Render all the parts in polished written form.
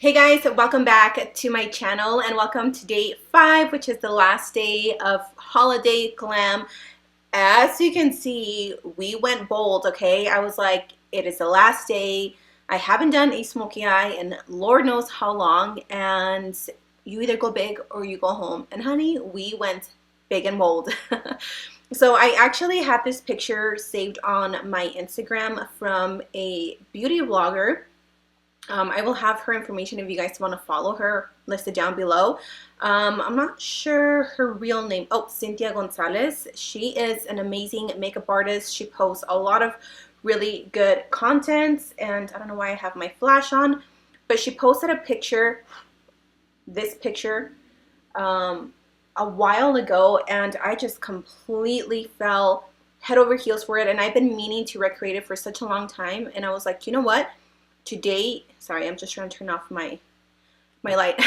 Hey guys, welcome back to my channel and welcome to day 5, which is the last day of holiday glam. As you can see, we went bold, okay? I was like, it is the last day. I haven't done a smoky eye in Lord knows how long, and you either go big or you go home. And honey, we went big and bold. So I actually had this picture saved on my Instagram from a beauty vlogger. I will have her information if you guys want to follow her listed down below. I'm not sure her real name. Oh, Cynthia Gonzalez. She is an amazing makeup artist. She posts a lot of really good content, and I don't know why I have my flash on, but she posted a picture, this picture, a while ago, and I just completely fell head over heels for it, and I've been meaning to recreate it for such a long time, and I was like, you know what? Today, sorry, I'm just trying to turn off my light.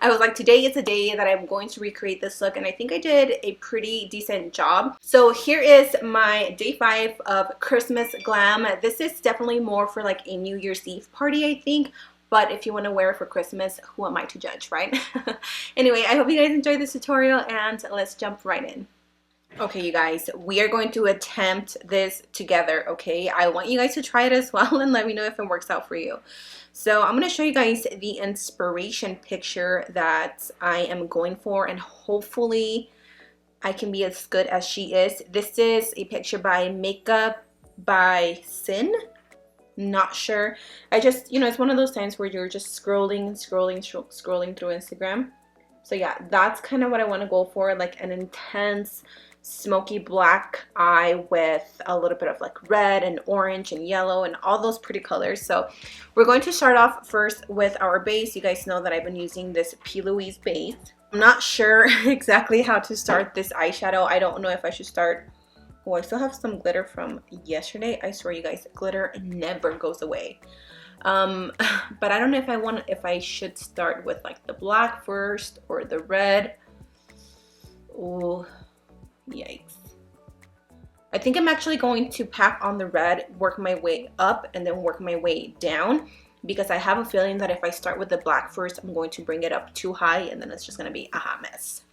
I was like, today is the day that I'm going to recreate this look, and I think I did a pretty decent job. So here is my day 5 of Christmas glam. This is definitely more for like a New Year's Eve party, I think, but if you want to wear it for Christmas, who am I to judge, right? Anyway, I hope you guys enjoyed this tutorial, and let's jump right in. Okay, you guys, we are going to attempt this together, okay? I want you guys to try it as well and let me know if it works out for you. So I'm going to show you guys the inspiration picture that I am going for, and hopefully I can be as good as she is. This is a picture by Makeup by Sin. Not sure. I just, you know, it's one of those times where you're just scrolling through Instagram. So yeah, that's kind of what I want to go for, like an intense smoky black eye with a little bit of like red and orange and yellow and all those pretty colors. So we're going to start off first with our base. You guys know that I've been using this P. Louise base. I'm not sure exactly how to start this eyeshadow. I don't know if I should start. Oh, I still have some glitter from yesterday. I swear you guys, glitter never goes away. But I don't know if I should start with like the black first or the red. Oh, yikes. I think I'm actually going to pack on the red, work my way up, and then work my way down, because I have a feeling that if I start with the black first, I'm going to bring it up too high, and then it's just going to be a hot mess.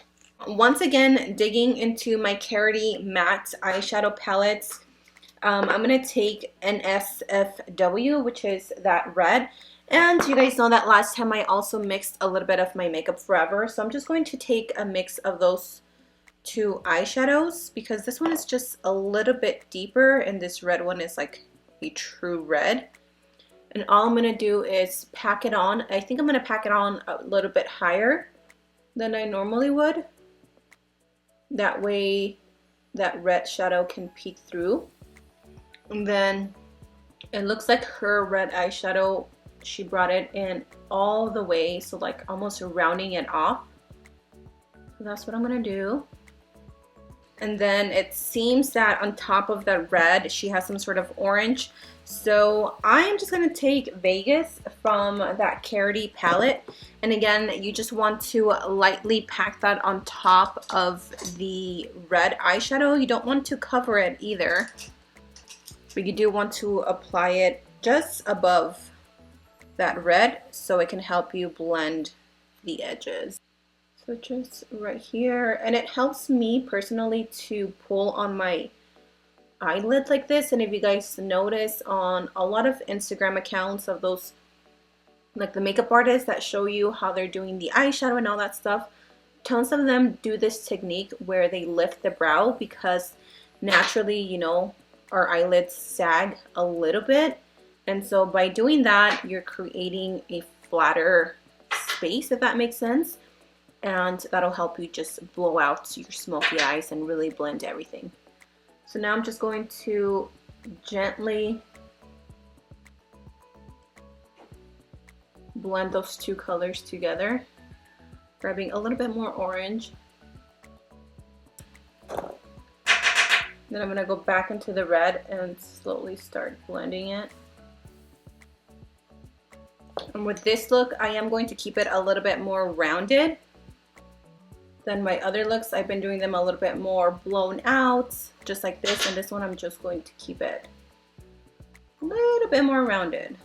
Once again, digging into my Karity matte eyeshadow palettes. I'm going to take an SFW, which is that red. And you guys know that last time I also mixed a little bit of my Makeup Forever. So I'm just going to take a mix of those two eyeshadows, because this one is just a little bit deeper and this red one is like a true red. And all I'm going to do is pack it on. I think I'm going to pack it on a little bit higher than I normally would. That way that red shadow can peek through. And then it looks like her red eyeshadow, she brought it in all the way, so like almost rounding it off. So that's what I'm gonna do. And then it seems that on top of the red, she has some sort of orange. So I'm just gonna take Vegas from that Karity palette. And again, you just want to lightly pack that on top of the red eyeshadow. You don't want to cover it either, but you do want to apply it just above that red so it can help you blend the edges. So just right here, and it helps me personally to pull on my eyelid like this. And if you guys notice on a lot of Instagram accounts of those, like the makeup artists that show you how they're doing the eyeshadow and all that stuff, tons of them do this technique where they lift the brow, because naturally, you know, our eyelids sag a little bit, and so by doing that, you're creating a flatter space, if that makes sense, and that'll help you just blow out your smoky eyes and really blend everything. So now I'm just going to gently blend those two colors together, grabbing a little bit more orange. Then I'm going to go back into the red and slowly start blending it. And with this look, I am going to keep it a little bit more rounded than my other looks. I've been doing them a little bit more blown out, just like this. And this one, I'm just going to keep it a little bit more rounded.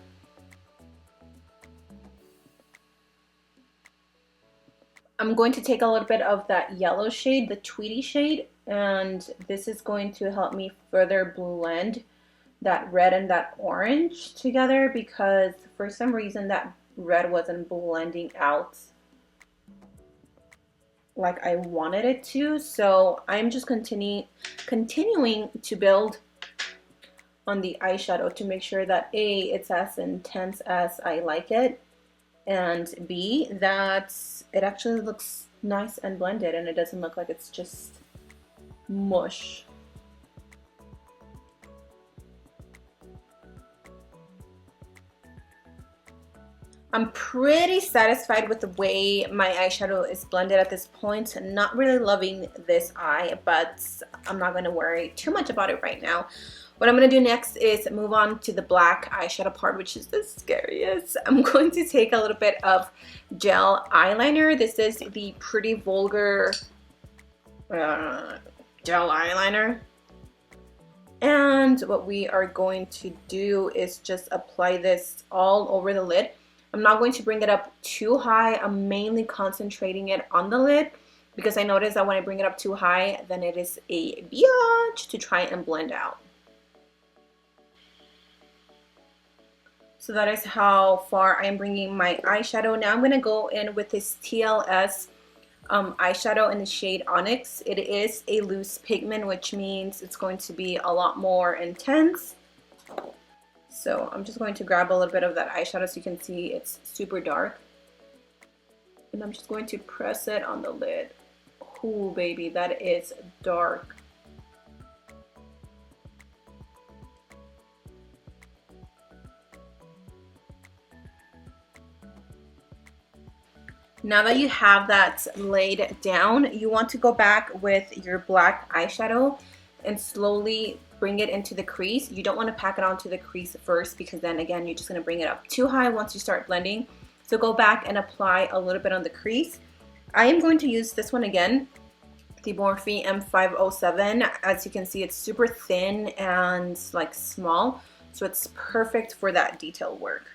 I'm going to take a little bit of that yellow shade, the Tweety shade, and this is going to help me further blend that red and that orange together, because for some reason that red wasn't blending out like I wanted it to. So I'm just continuing to build on the eyeshadow to make sure that A, it's as intense as I like it, and B, that it actually looks nice and blended and it doesn't look like it's just mush. I'm pretty satisfied with the way my eyeshadow is blended at this point. Not really loving this eye, but I'm not going to worry too much about it right now. What I'm going to do next is move on to the black eyeshadow part, which is the scariest. I'm going to take a little bit of gel eyeliner. This is the Pretty Vulgar gel eyeliner. And what we are going to do is just apply this all over the lid. I'm not going to bring it up too high. I'm mainly concentrating it on the lid because I noticed that when I bring it up too high, then it is a biatch to try and blend out. So that is how far I'm bringing my eyeshadow. Now I'm going to go in with this TLS eyeshadow in the shade Onyx. It is a loose pigment, which means it's going to be a lot more intense. So I'm just going to grab a little bit of that eyeshadow so you can see it's super dark. And I'm just going to press it on the lid. Ooh, baby, that is dark. Now that you have that laid down, you want to go back with your black eyeshadow and slowly bring it into the crease. You don't want to pack it onto the crease first because then again, you're just going to bring it up too high once you start blending. So go back and apply a little bit on the crease. I am going to use this one again, the Morphe M507. As you can see, it's super thin and like small, so it's perfect for that detail work.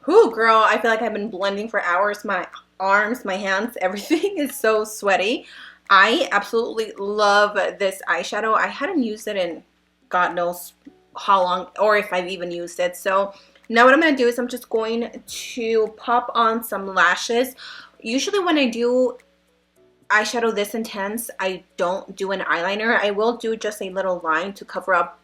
Whew, girl, I feel like I've been blending for hours. My arms, my hands, everything is so sweaty. I absolutely love this eyeshadow. I hadn't used it in God knows how long, or if I've even used it. So now what I'm going to do is I'm just going to pop on some lashes. Usually when I do eyeshadow this intense, I don't do an eyeliner. I will do just a little line to cover up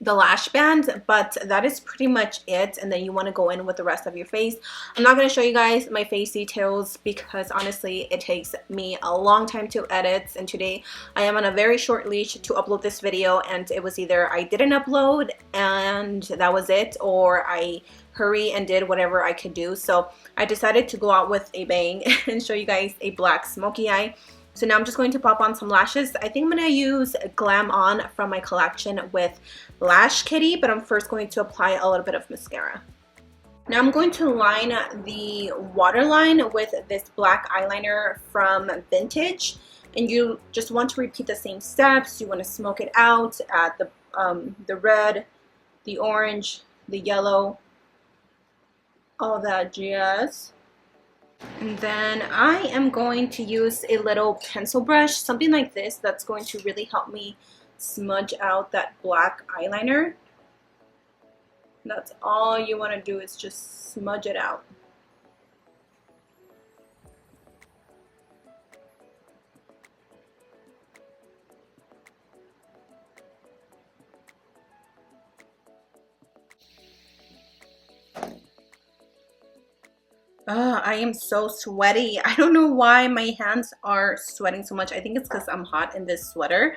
the lash band, but that is pretty much it. And then you want to go in with the rest of your face. I'm not going to show you guys my face details because honestly it takes me a long time to edit, and today I am on a very short leash to upload this video, and it was either I didn't upload and that was it, or I hurry and did whatever I could do. So I decided to go out with a bang and show you guys a black smoky eye. So now I'm just going to pop on some lashes. I think I'm going to use Glam On from my collection with Lashkitty, but I'm first going to apply a little bit of mascara. Now I'm going to line the waterline with this black eyeliner from Vintage. And you just want to repeat the same steps. You want to smoke it out at the red, the orange, the yellow, all that jazz. And then I am going to use a little pencil brush, something like this, that's going to really help me smudge out that black eyeliner. That's all you want to do, is just smudge it out. I am so sweaty. I don't know why my hands are sweating so much. I think it's because I'm hot in this sweater.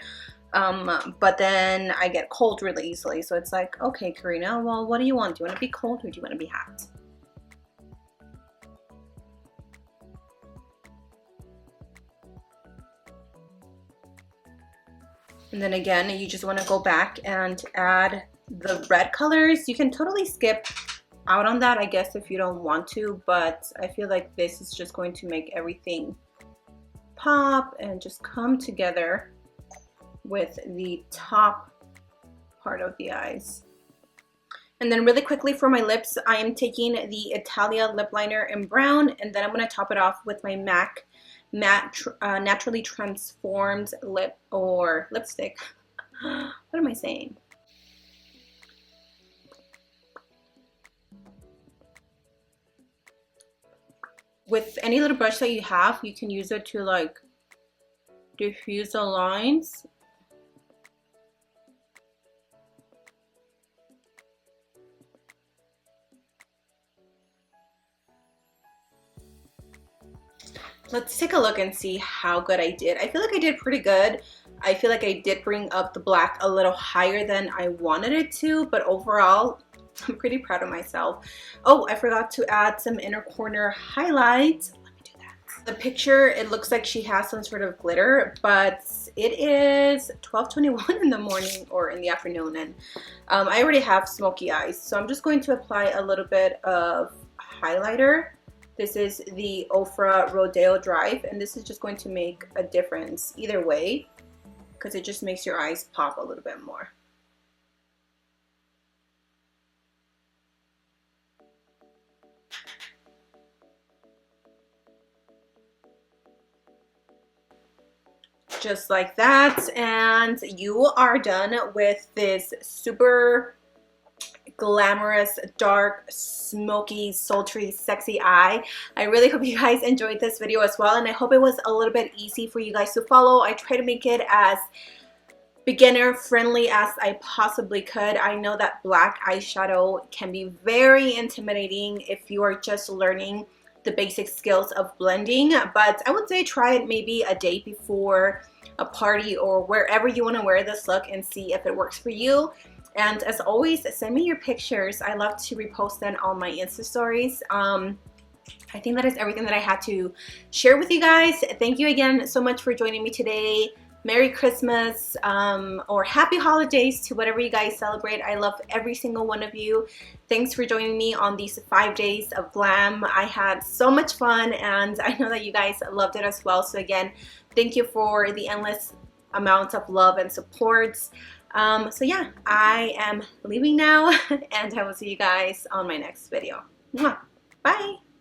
But then I get cold really easily. So it's like, okay, Karina, well, what do you want? Do you want to be cold or do you want to be hot? And then again, you just want to go back and add the red colors. You can totally skip out on that, I guess, if you don't want to, but I feel like this is just going to make everything pop and just come together with the top part of the eyes. And then really quickly for my lips, I am taking the Italia lip liner in brown, and then I'm going to top it off with my MAC Matte Naturally Transformed lipstick. What am I saying? With any little brush that you have, you can use it to like diffuse the lines. Let's take a look and see how good I did. I feel like I did pretty good. I feel like I did bring up the black a little higher than I wanted it to, but overall, I'm pretty proud of myself. Oh, I forgot to add some inner corner highlights. Let me do that. The picture, it looks like she has some sort of glitter, but it is 12:21 in the morning or in the afternoon, and I already have smoky eyes, so I'm just going to apply a little bit of highlighter. This is the Ofra Rodeo Drive, and this is just going to make a difference either way because it just makes your eyes pop a little bit more. Just like that, and you are done with this super glamorous, dark, smoky, sultry, sexy eye. I really hope you guys enjoyed this video as well, and I hope it was a little bit easy for you guys to follow. I try to make it as beginner friendly as I possibly could. I know that black eyeshadow can be very intimidating if you are just learning the basic skills of blending, but I would say try it maybe a day before a party or wherever you want to wear this look and see if it works for you. And as always, send me your pictures. I love to repost them on my Insta stories. I think that is everything that I had to share with you guys. Thank you again so much for joining me today. Merry Christmas or happy holidays to whatever you guys celebrate. I love every single one of you. Thanks for joining me on these 5 days of glam. I had so much fun, and I know that you guys loved it as well. So again, thank you for the endless amount of love and support. So yeah, I am leaving now, and I will see you guys on my next video. Mwah. Bye!